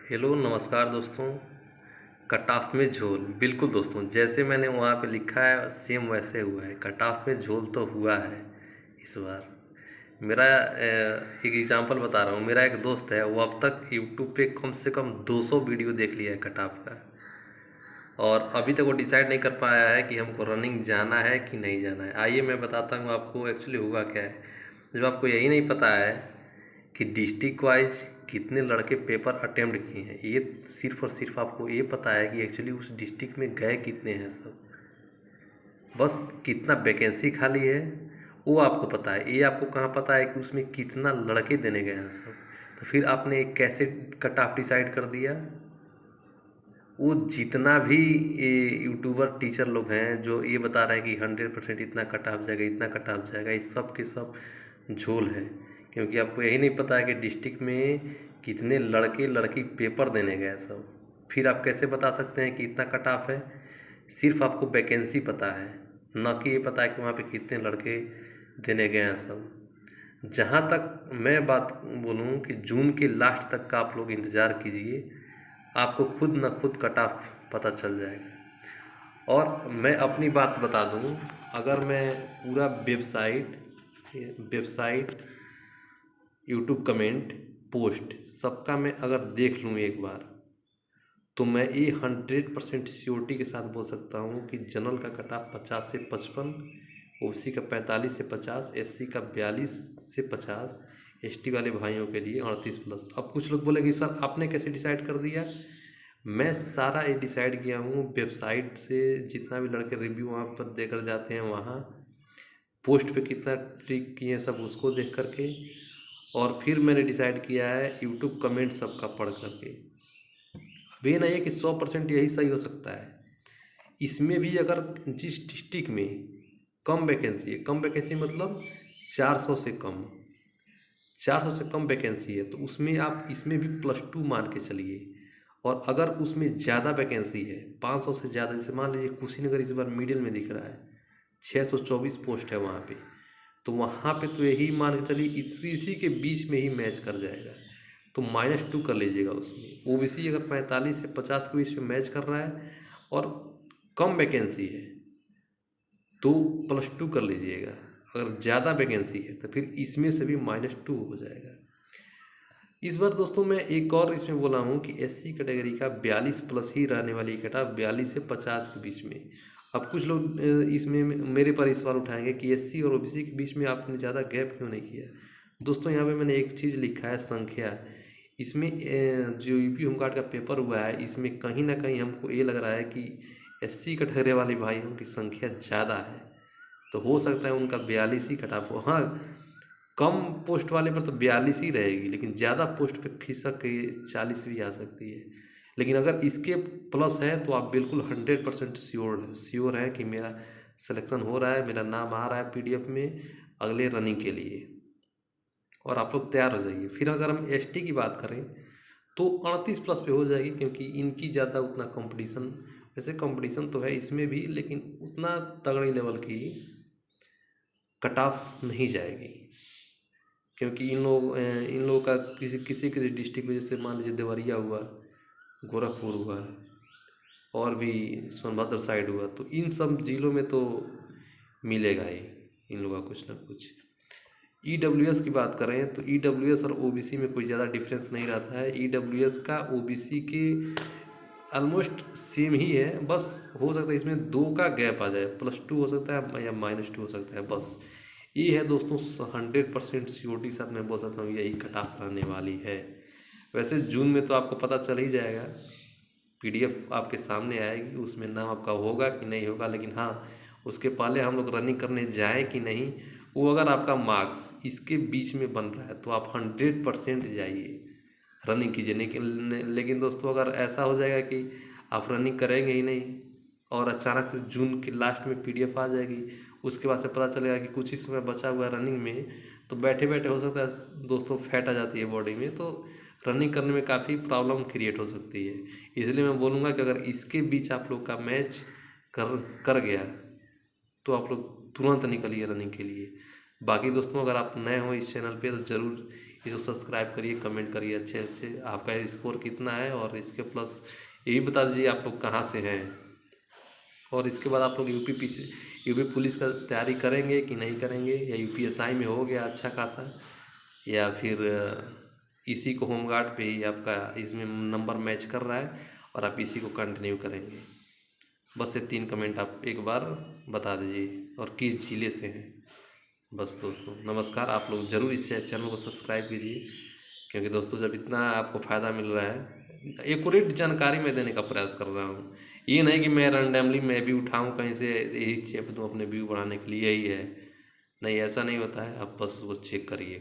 Hello नमस्कार दोस्तों। Cut off में झोल, बिल्कुल दोस्तों, जैसे मैंने वहाँ पे लिखा है सेम वैसे हुआ है। कट ऑफ में झोल तो हुआ है इस बार। मेरा एक एग्जांपल बता रहा हूँ। मेरा एक दोस्त है, वो अब तक यूट्यूब पे कम से कम 200 वीडियो देख लिया है कट ऑफ का, और अभी तक वो डिसाइड नहीं कर पाया है कि हमको रनिंग जाना है कि नहीं जाना है। आइए मैं बताता हूँ आपको एक्चुअली हुआ क्या है। जब आपको यही नहीं पता है कि डिस्ट्रिक्ट वाइज कितने लड़के पेपर अटेम्प्ट किए हैं, ये सिर्फ और सिर्फ आपको ये पता है कि एक्चुअली उस डिस्ट्रिक्ट में गए कितने हैं सब, बस कितना वैकेंसी खाली है वो आपको पता है। ये आपको कहाँ पता है कि उसमें कितना लड़के देने गए हैं सब। तो फिर आपने एक कैसे कट ऑफ डिसाइड कर दिया। वो जितना भी ये यूट्यूबर टीचर लोग हैं जो ये बता रहे हैं कि 100% इतना कट ऑफ जाएगा, इतना कट ऑफ जाएगा, ये सब के सब झोल है। क्योंकि आपको यही नहीं पता है कि डिस्ट्रिक्ट में कितने लड़के लड़की पेपर देने गए सब। फिर आप कैसे बता सकते हैं कि इतना कट ऑफ है। सिर्फ आपको वैकेंसी पता है, न कि ये पता है कि वहाँ पे कितने लड़के देने गए हैं सब। जहाँ तक मैं बात बोलूँ कि जून के लास्ट तक का आप लोग इंतज़ार कीजिए, आपको खुद न खुद कट ऑफ पता चल जाएगा। और मैं अपनी बात बता दूँ, अगर मैं पूरा वेबसाइट यूट्यूब कमेंट पोस्ट सबका मैं अगर देख लूँ एक बार, तो मैं ये 100% श्योरिटी के साथ बोल सकता हूँ कि जनरल का कट ऑफ 50 से 55, ओबीसी का 45 से 50, एससी का 42 से 50, एसटी वाले भाइयों के लिए 38+। अब कुछ लोग बोलेंगे सर आपने कैसे डिसाइड कर दिया। मैं सारा ये डिसाइड किया हूँ वेबसाइट से, जितना भी लड़के रिव्यू वहाँ पर देकर जाते हैं, वहाँ पोस्ट पे कितना ट्रिक किए हैं सब उसको देख करके, और फिर मैंने डिसाइड किया है यूट्यूब कमेंट सबका पढ़ करके। अब ये नहीं है कि 100% यही सही हो सकता है। इसमें भी अगर जिस डिस्ट्रिक्ट में कम वैकेंसी है, कम वैकेंसी मतलब 400 से कम, 400 से कम वैकेंसी है, तो उसमें आप इसमें भी +2 मान के चलिए। और अगर उसमें ज़्यादा वैकेंसी है, 500 से ज़्यादा, जैसे मान लीजिए कुशीनगर इस बार मिडिल में दिख रहा है, 624 पोस्ट है वहाँ पे, तो वहाँ पे तो यही मान के चलिए इसी के बीच में ही मैच कर जाएगा। तो -2 कर लीजिएगा उसमें। ओबीसी अगर 45 से 50 के बीच में मैच कर रहा है और कम वैकेंसी है तो +2 कर लीजिएगा। अगर ज़्यादा वैकेंसी है तो फिर इसमें से भी -2 हो जाएगा। इस बार दोस्तों मैं एक और इसमें बोला हूँ कि एससी कैटेगरी का 42+ ही रहने वाली कट ऑफ, 42 से 50 के बीच में। अब कुछ लोग इसमें मेरे पर सवाल उठाएंगे कि एससी और ओबीसी के बीच में आपने ज़्यादा गैप क्यों नहीं किया। दोस्तों यहाँ पे मैंने एक चीज़ लिखा है, संख्या। इसमें जो यूपी होमगार्ड का पेपर हुआ है, इसमें कहीं ना कहीं हमको ये लग रहा है कि एससी कैटेगरी वाले भाइयों की संख्या ज़्यादा है, तो हो सकता है उनका 42 ही कट ऑफ हो। हाँ, कम पोस्ट वाले पर तो 42 ही रहेगी, लेकिन ज़्यादा पोस्ट पे खिसक के 40 भी आ सकती है। लेकिन अगर इसके प्लस है तो आप बिल्कुल 100% श्योर हैं कि मेरा सिलेक्शन हो रहा है, मेरा नाम आ रहा है पीडीएफ में अगले रनिंग के लिए, और आप लोग तैयार हो जाइए। फिर अगर हम एसटी की बात करें तो 38+ पे हो जाएगी, क्योंकि इनकी ज़्यादा उतना कंपटीशन, वैसे कंपटीशन तो है इसमें भी, लेकिन उतना तगड़ी लेवल की कट ऑफ नहीं जाएगी। क्योंकि इन लोगों का किसी किसी किसी डिस्ट्रिक्ट में, जैसे मान लीजिए देवरिया हुआ, गोरखपुर हुआ, और भी सोनभद्र साइड हुआ, तो इन सब जिलों में तो मिलेगा ही इन लोगों का कुछ ना कुछ। ईडब्ल्यूएस की बात करें तो ईडब्ल्यूएस और ओबीसी में कोई ज़्यादा डिफरेंस नहीं रहता है। ईडब्ल्यूएस का ओबीसी के ऑलमोस्ट सेम ही है, बस हो सकता है इसमें 2 का गैप आ जाए, +2 हो सकता है या -2 हो सकता है, बस ये है दोस्तों। 100% सिक्योरिटी के साथ मैं बोल सकता हूँ यही कट ऑफ रहने वाली है। वैसे जून में तो आपको पता चल ही जाएगा, पीडीएफ आपके सामने आएगी, उसमें नाम आपका होगा कि नहीं होगा। लेकिन हाँ, उसके पहले हम लोग रनिंग करने जाएँ कि नहीं, वो अगर आपका मार्क्स इसके बीच में बन रहा है तो आप 100% जाइए, रनिंग कीजिए। लेकिन दोस्तों अगर ऐसा हो जाएगा कि आप रनिंग करेंगे ही नहीं और अचानक से जून के लास्ट में पीडीएफ आ जाएगी, उसके बाद से पता चलेगा कि कुछ ही समय बचा हुआ है रनिंग में, तो बैठे बैठे हो सकता है दोस्तों फैट आ जाती है बॉडी में, तो रनिंग करने में काफ़ी प्रॉब्लम क्रिएट हो सकती है। इसलिए मैं बोलूँगा कि अगर इसके बीच आप लोग का मैच कर कर गया तो आप लोग तुरंत निकलिए रनिंग के लिए। बाकी दोस्तों अगर आप नए हो इस चैनल पे तो ज़रूर इसको सब्सक्राइब करिए, कमेंट करिए अच्छे अच्छे। आपका स्कोर कितना है और इसके प्लस ये भी बता दीजिए आप लोग कहाँ से हैं। और इसके बाद आप लोग यूपी पुलिस का तैयारी करेंगे कि नहीं करेंगे, या यूपीएसआई में हो गया अच्छा खासा, या फिर इसी को होमगार्ड पे ही आपका इसमें नंबर मैच कर रहा है और आप इसी को कंटिन्यू करेंगे। बस ये 3 कमेंट आप एक बार बता दीजिए और किस जिले से हैं। बस दोस्तों नमस्कार, आप लोग ज़रूर इस चैनल को सब्सक्राइब कीजिए, क्योंकि दोस्तों जब इतना आपको फ़ायदा मिल रहा है, एक्यूरेट जानकारी मैं देने का प्रयास कर रहा हूँ। ये नहीं कि मैं रैंडमली मैं भी उठाऊँ कहीं से यही चेप दूँ अपने व्यू बढ़ाने के लिए, यही है नहीं, ऐसा नहीं होता है। आप बस उसको चेक करिए।